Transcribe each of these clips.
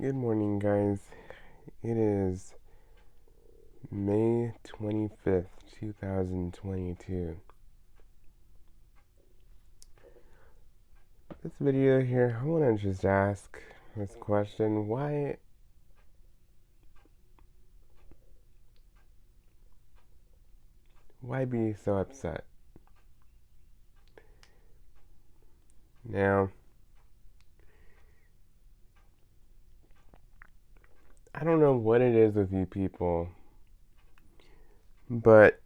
Good morning, guys. It is May 25th, 2022. This video here, I want to just ask this question. Why be so upset? Now, I don't know what it is with you people, but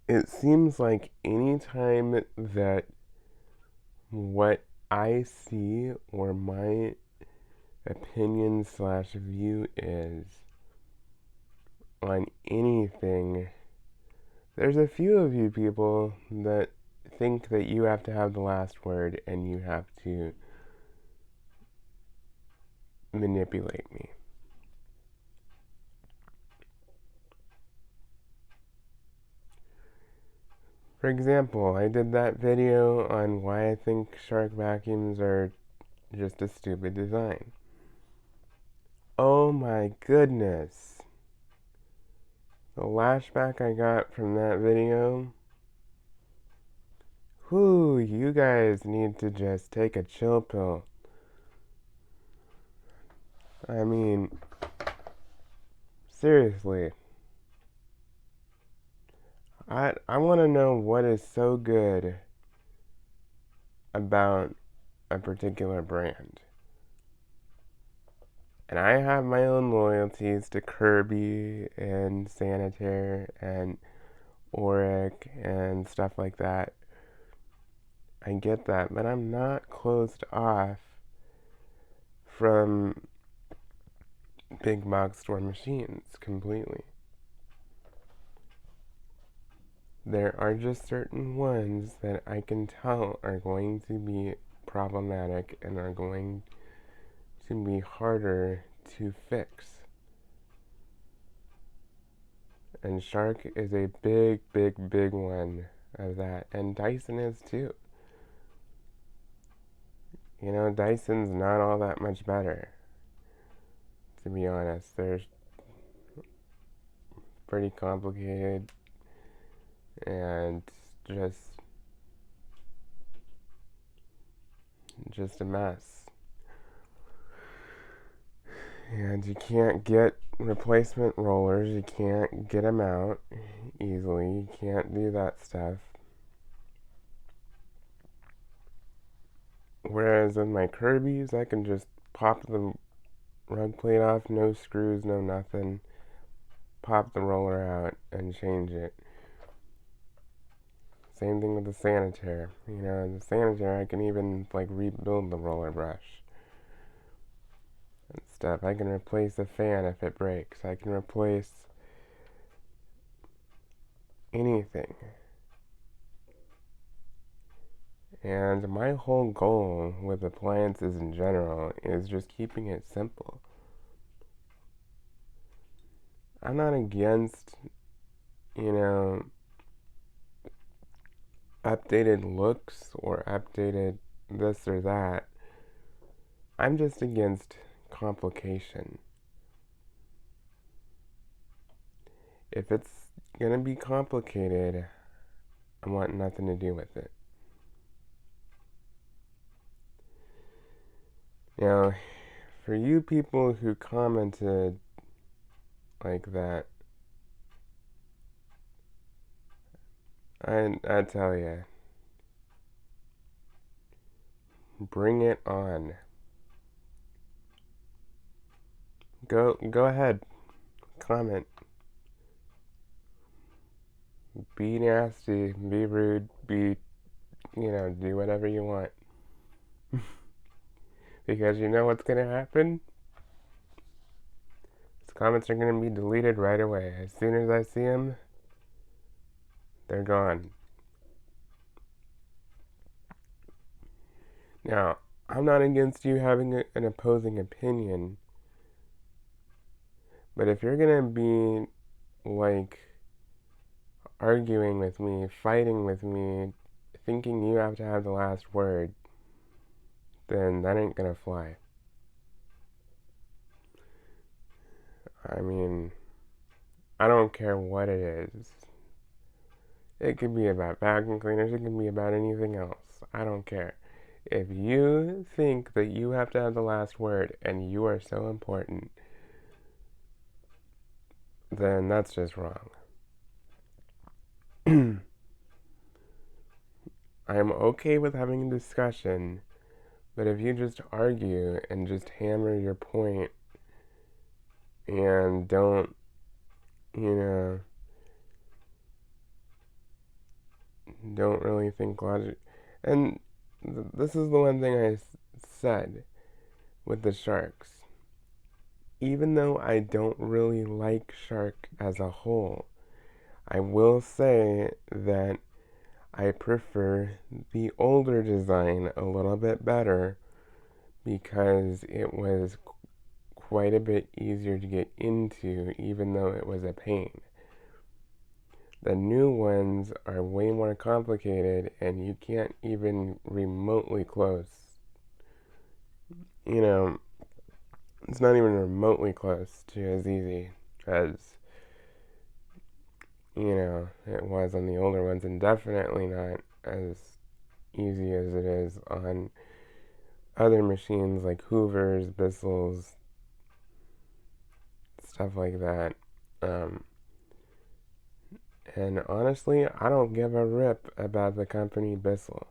it seems like anytime that what I see or my opinion/view is on anything, there's a few of you people that think that you have to have the last word and you have to manipulate me. For example, I did that video on why I think shark vacuums are just a stupid design. Oh my goodness. The lashback I got from that video. Whoo, you guys need to just take a chill pill. I mean, seriously. I want to know what is so good about a particular brand. And I have my own loyalties to Kirby and Sanitaire and Auric and stuff like that. I get that, but I'm not closed off from big box store machines completely. There are just certain ones that I can tell are going to be problematic and are going to be harder to fix. And Shark is a big, big, big one of that. And Dyson is too. You know, Dyson's not all that much better, to be honest. They're pretty complicated and just a mess. And you can't get replacement rollers, you can't get them out easily, you can't do that stuff. Whereas with my Kirby's, I can just pop the rug plate off, no screws, no nothing, pop the roller out and change it. Same thing with the Sanitaire. You know, the Sanitaire, I can even like rebuild the roller brush and stuff. I can replace a fan if it breaks. I can replace anything. And my whole goal with appliances in general is just keeping it simple. I'm not against, you know, updated looks or updated this or that. I'm just against complication. If it's gonna be complicated, I want nothing to do with it. Now, for you people who commented like that, I tell you, bring it on. Go ahead, comment. Be nasty, be rude, do whatever you want. Because you know what's gonna happen? These comments are gonna be deleted right away. As soon as I see them, they're gone. Now, I'm not against you having an opposing opinion, but if you're gonna be like arguing with me, fighting with me, thinking you have to have the last word, then that ain't gonna fly. I mean, I don't care what it is. It could be about vacuum cleaners, it can be about anything else. I don't care. If you think that you have to have the last word and you are so important, then that's just wrong. I'm okay with having a discussion, but if you just argue and just hammer your point and don't, you know, don't really think logic. And this is the one thing I said with the sharks. Even though I don't really like Shark as a whole, I will say that I prefer the older design a little bit better because it was quite a bit easier to get into, even though it was a pain. The new ones are way more complicated, and you can't even remotely close. You know, it's not even remotely close to as easy as, it was on the older ones, and definitely not as easy as it is on other machines like Hoovers, Bissells, stuff like that. And honestly, I don't give a rip about the company Bissell.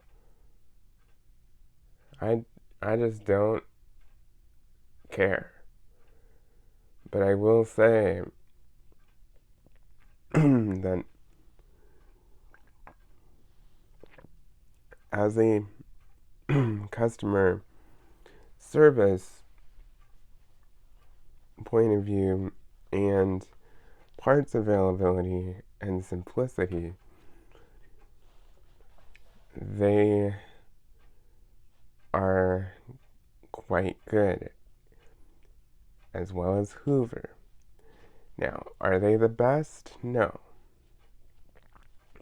I, I just don't care. But I will say that as a customer service point of view and parts availability and simplicity, they are quite good, as well as Hoover. Now, are they the best? No.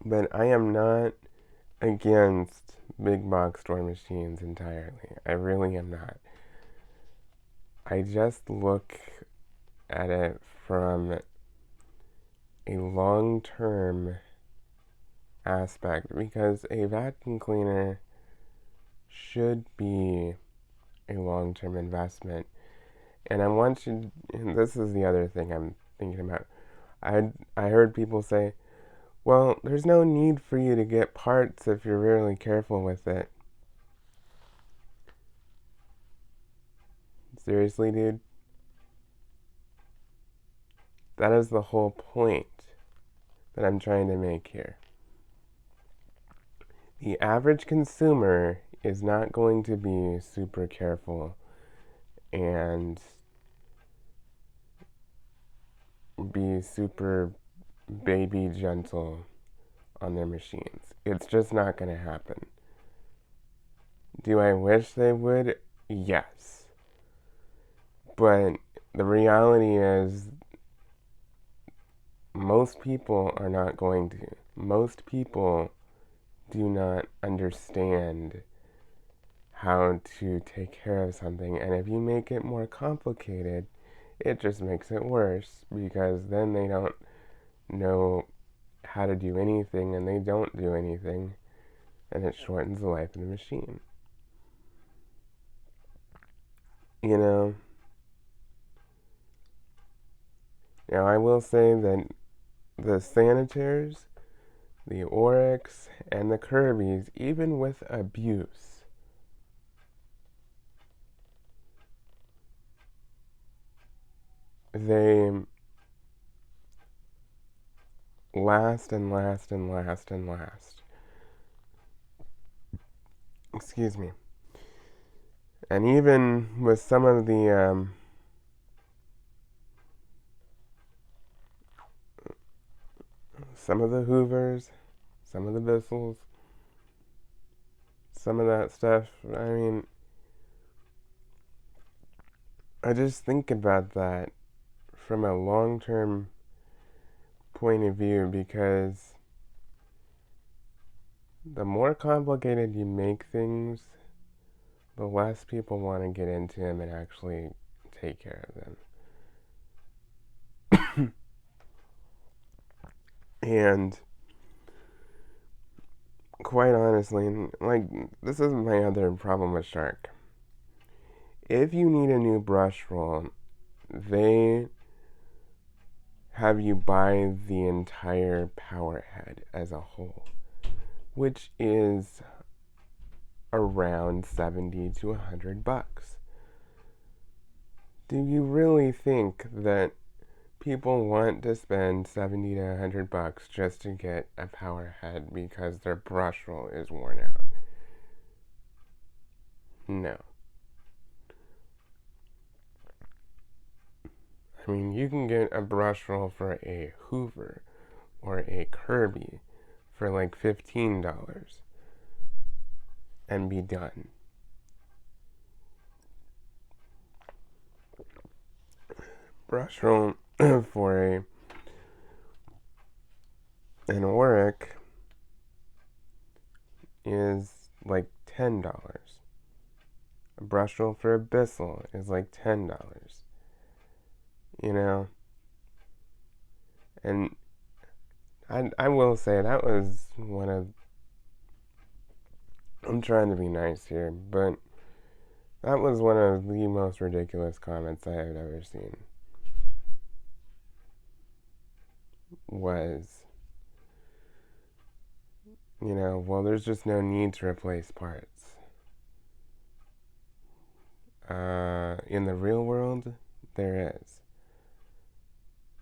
But I am not against big box store machines entirely. I really am not. I just look at it from a long-term aspect because a vacuum cleaner should be a long-term investment. And I want you, and this is the other thing I'm thinking about. I heard people say, well, there's no need for you to get parts if you're really careful with it. Seriously, dude? That is the whole point that I'm trying to make here. The average consumer is not going to be super careful and be super baby gentle on their machines. It's just not going to happen. Do I wish they would? Yes. But the reality is, most people are not going to. Most people do not understand how to take care of something. And if you make it more complicated, it just makes it worse because then they don't know how to do anything and they don't do anything, and it shortens the life of the machine. You know? Now, I will say that the Sanitaires, the Oryx, and the Kirby's, even with abuse, they last and last and last and last. Excuse me. And even with some of the Hoovers, some of the Bissells, some of that stuff, I mean, I just think about that from a long-term point of view because the more complicated you make things, the less people want to get into them and actually take care of them. And quite honestly, like, this is my other problem with Shark. If you need a new brush roll, they have you buy the entire power head as a whole, which is around 70 to $100. Do you really think that people want to spend 70 to $100 just to get a power head because their brush roll is worn out? No. I mean, you can get a brush roll for a Hoover or a Kirby for like $15 and be done. Brush roll for an Auric is like $10. A brush roll for a Bissell is like $10. You know? And I will say that was one of. I'm trying to be nice here, but that was one of the most ridiculous comments I have ever seen. Was, well, there's just no need to replace parts. In the real world, there is.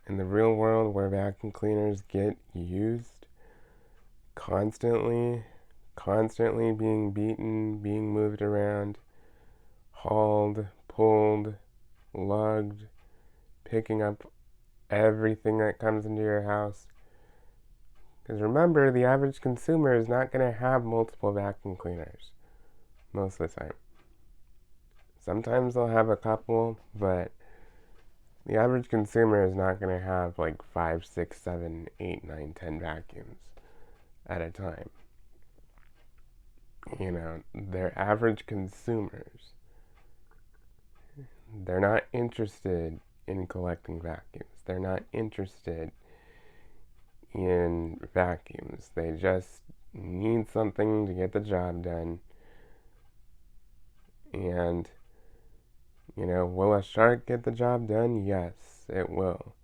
In the real world, where vacuum cleaners get used constantly being beaten, being moved around, hauled, pulled, lugged, picking up everything that comes into your house. Because remember, the average consumer is not going to have multiple vacuum cleaners most of the time. Sometimes they'll have a couple, but the average consumer is not going to have like 5, 6, 7, 8, 9, 10 vacuums at a time. They're average consumers. They're not interested in collecting vacuums. They're not interested in vacuums. They just need something to get the job done. And, will a shark get the job done? Yes, it will.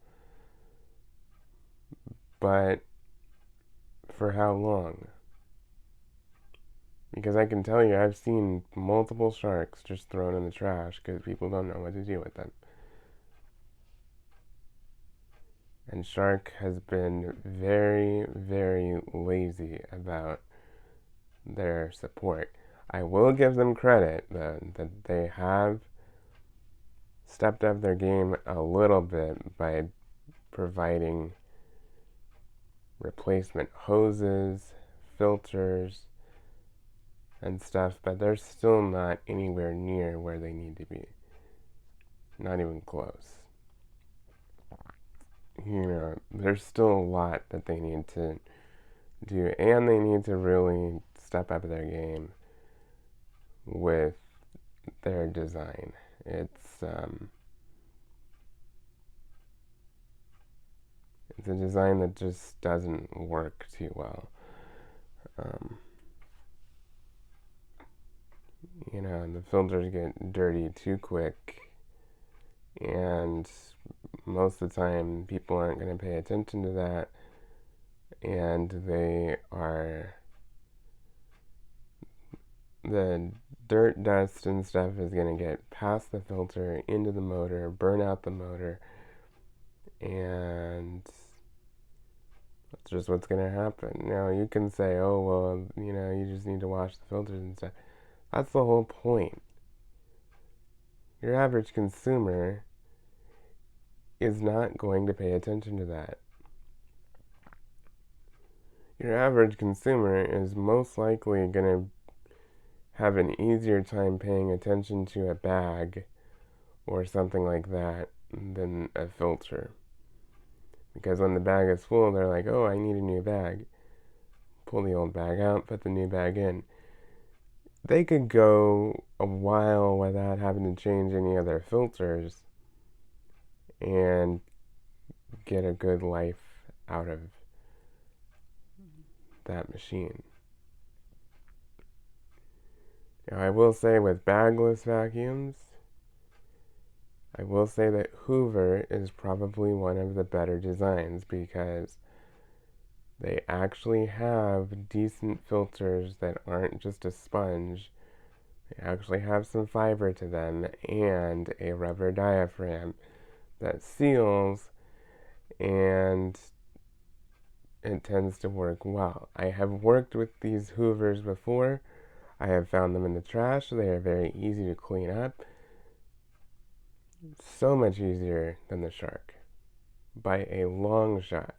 But for how long? Because I can tell you, I've seen multiple sharks just thrown in the trash because people don't know what to do with them. And Shark has been very, very lazy about their support. I will give them credit, though, that they have stepped up their game a little bit by providing replacement hoses, filters, and stuff, but they're still not anywhere near where they need to be. Not even close. There's still a lot that they need to do, and they need to really step up their game with their design. It's a design that just doesn't work too well. The filters get dirty too quick, and most of the time people aren't going to pay attention to that, and the dirt, dust, and stuff is going to get past the filter into the motor, burn out the motor, and that's just what's going to happen. Now, you can say, oh, well, you just need to wash the filters and stuff. That's the whole point. Your average consumer is not going to pay attention to that. Your average consumer is most likely going to have an easier time paying attention to a bag or something like that than a filter. Because when the bag is full, they're like, oh, I need a new bag. Pull the old bag out, put the new bag in. They could go a while without having to change any of their filters and get a good life out of that machine. Now, I will say with bagless vacuums, I will say that Hoover is probably one of the better designs because they actually have decent filters that aren't just a sponge. They actually have some fiber to them and a rubber diaphragm that seals, and it tends to work well. I have worked with these Hoovers before. I have found them in the trash. They are very easy to clean up. So much easier than the Shark by a long shot.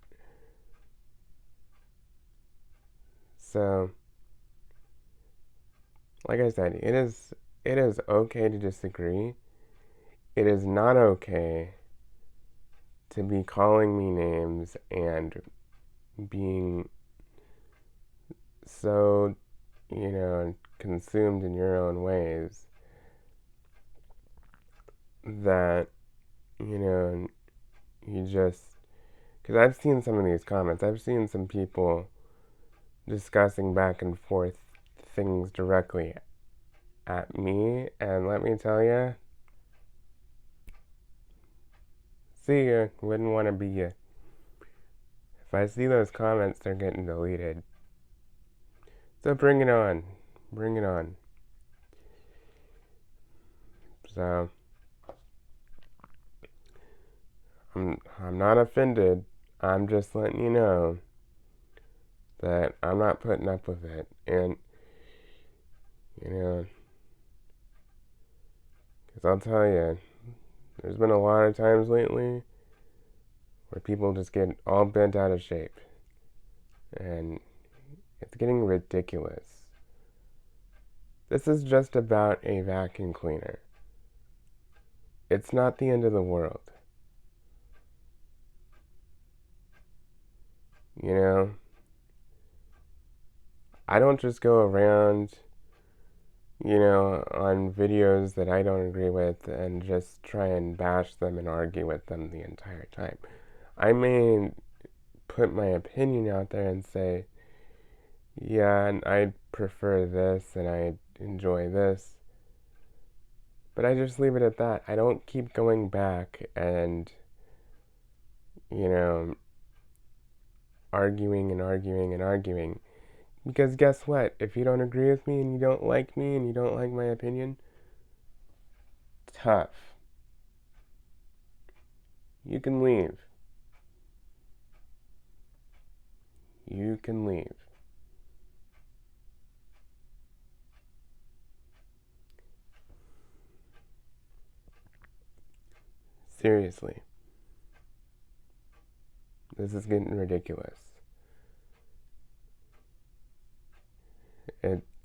So, like I said, it is okay to disagree. It is not okay to be calling me names and being so, consumed in your own ways that, you just. Because I've seen some of these comments. I've seen some people discussing back and forth things directly at me, and let me tell you, see ya, wouldn't want to be ya. If I see those comments, they're getting deleted. So bring it on. Bring it on. So, I'm not offended. I'm just letting you know that I'm not putting up with it. And, because I'll tell you, there's been a lot of times lately where people just get all bent out of shape. And it's getting ridiculous. This is just about a vacuum cleaner. It's not the end of the world. I don't just go around, on videos that I don't agree with and just try and bash them and argue with them the entire time. I may put my opinion out there and say, yeah, and I prefer this and I enjoy this. But I just leave it at that. I don't keep going back and, arguing and arguing and arguing. Because guess what? If you don't agree with me and you don't like me and you don't like my opinion, tough. You can leave. You can leave. Seriously. This is getting ridiculous.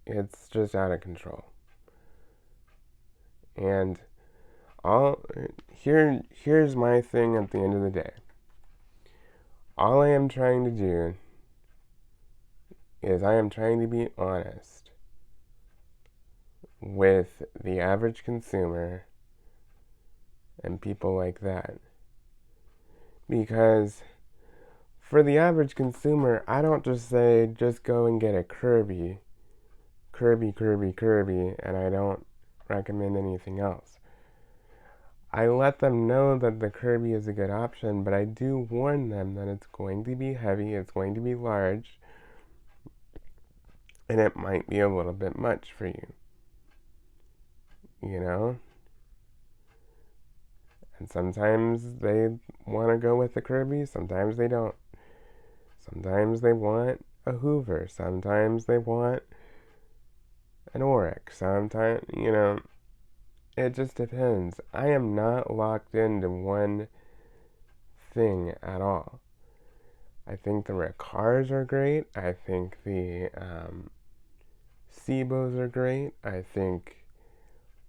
It's just out of control. And here's my thing at the end of the day. All I am trying to do is I am trying to be honest with the average consumer and people like that. Because for the average consumer, I don't just say, just go and get a Kirby, and I don't recommend anything else. I let them know that the Kirby is a good option, but I do warn them that it's going to be heavy, it's going to be large, and it might be a little bit much for you. And sometimes they want to go with the Kirby, sometimes they don't. Sometimes they want a Hoover, sometimes they want an Orex, sometimes, it just depends. I am not locked into one thing at all. I think the Ricars are great. I think the Sebos are great. I think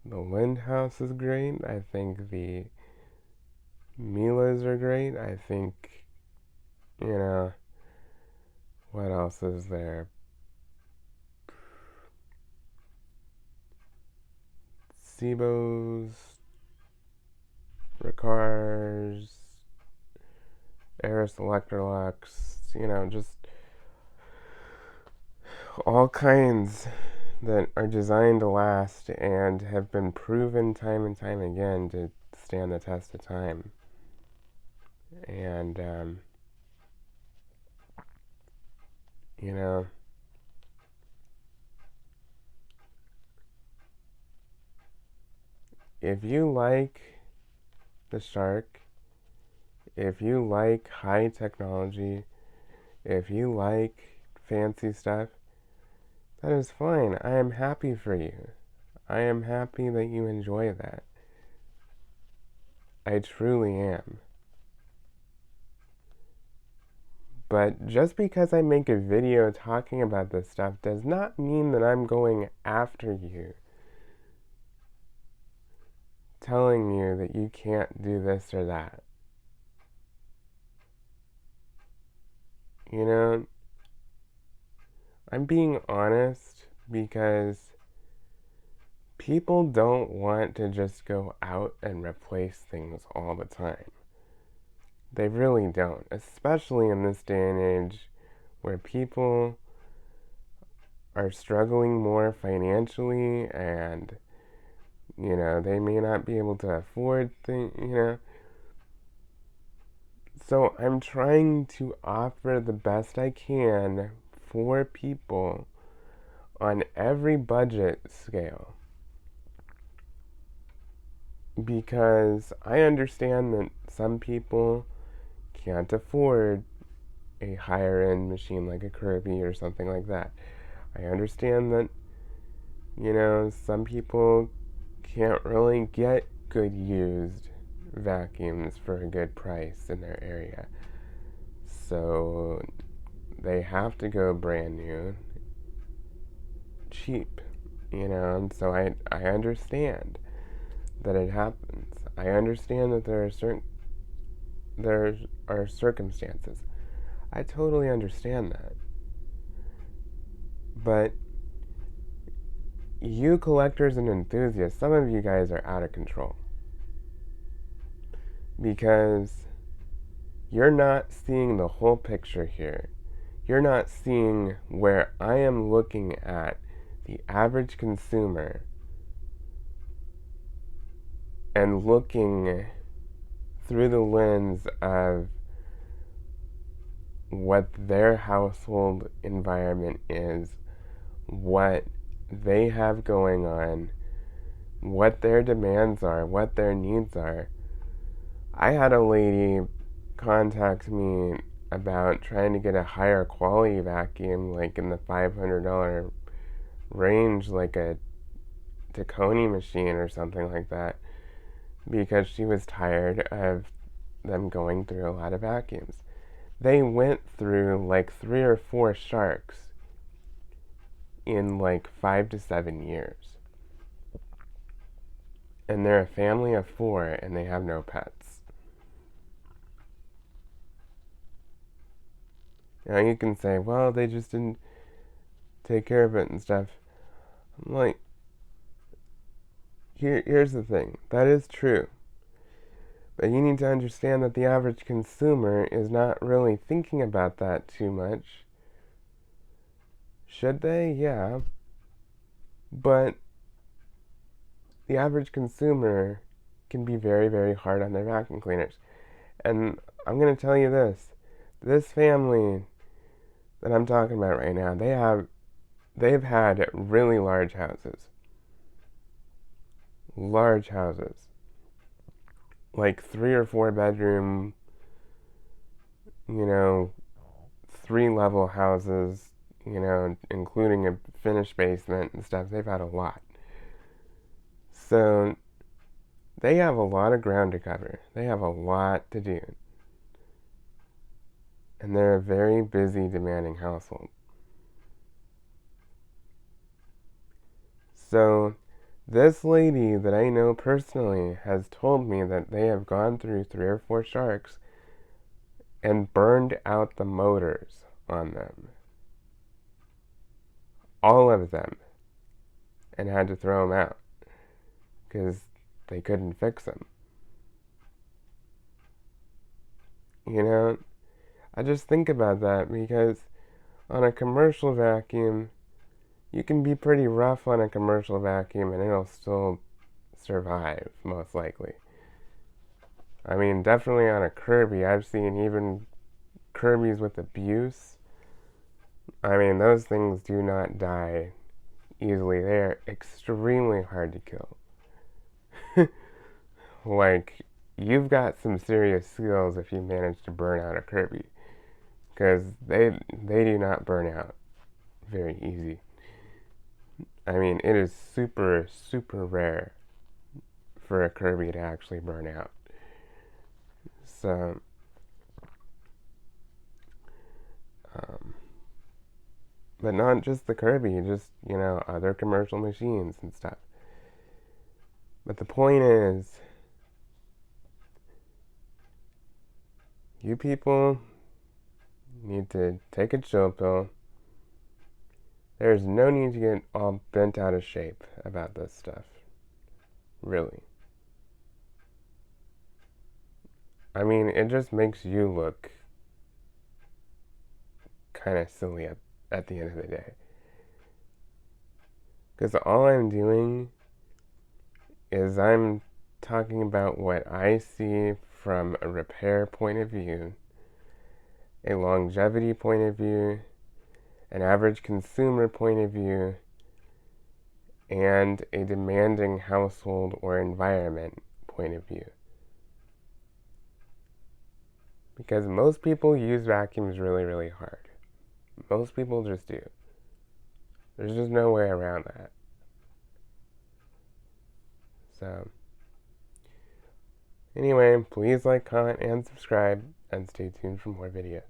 the Lindhaus is great. I think the Milas are great. I think, what else is there? Sebos, Ricars, Electrolux, Electrolux, just all kinds that are designed to last and have been proven time and time again to stand the test of time. And, you know, if you like the Shark, if you like high technology, if you like fancy stuff, that is fine. I am happy for you. I am happy that you enjoy that. I truly am. But just because I make a video talking about this stuff does not mean that I'm going after you, telling you that you can't do this or that. You know, I'm being honest because people don't want to just go out and replace things all the time. They really don't, especially in this day and age where people are struggling more financially and, they may not be able to afford things. So I'm trying to offer the best I can for people on every budget scale. Because I understand that some people can't afford a higher end machine like a Kirby or something like that. I understand that, some people can't really get good used vacuums for a good price in their area. So they have to go brand new, cheap, and so I understand that it happens. I understand that there are circumstances. I totally understand that. But you collectors and enthusiasts, some of you guys are out of control. Because you're not seeing the whole picture here. You're not seeing where I am looking at the average consumer and looking through the lens of what their household environment is, what they have going on, what their demands are, what their needs are. I had a lady contact me about trying to get a higher quality vacuum, like in the $500 range, like a Taconi machine or something like that, because she was tired of them going through a lot of vacuums. They went through like 3 or 4 Sharks in like 5 to 7 years. And they're a family of 4 and they have no pets. Now you can say, well, they just didn't take care of it and stuff. I'm like, here's the thing. That is true. But you need to understand that the average consumer is not really thinking about that too much. Should they? Yeah. But the average consumer can be very, very hard on their vacuum cleaners. And I'm going to tell you this. This family that I'm talking about right now, they've had really large houses. Large houses. Like 3 or 4 bedroom, 3-level houses, including a finished basement and stuff. They've had a lot. So they have a lot of ground to cover. They have a lot to do. And they're a very busy, demanding household. So this lady that I know personally has told me that they have gone through 3 or 4 Sharks and burned out the motors on them. All of them. And had to throw them out because they couldn't fix them. I just think about that because on a commercial vacuum, you can be pretty rough on a commercial vacuum and it'll still survive, most likely. I mean, definitely on a Kirby, I've seen even Kirbys with abuse. I mean, those things do not die easily. They're extremely hard to kill. Like, you've got some serious skills if you manage to burn out a Kirby, because they do not burn out very easy. I mean, it is super, super rare for a Kirby to actually burn out. So, um, but not just the Kirby, just, other commercial machines and stuff. But the point is, you people need to take a chill pill. There's no need to get all bent out of shape about this stuff. Really. I mean, it just makes you look kind of silly at the end of the day. Because all I'm doing is I'm talking about what I see from a repair point of view, a longevity point of view, an average consumer point of view, and a demanding household or environment point of view. Because most people use vacuums really, really hard. Most people just do. There's just no way around that. So, anyway, please like, comment, and subscribe, and stay tuned for more videos.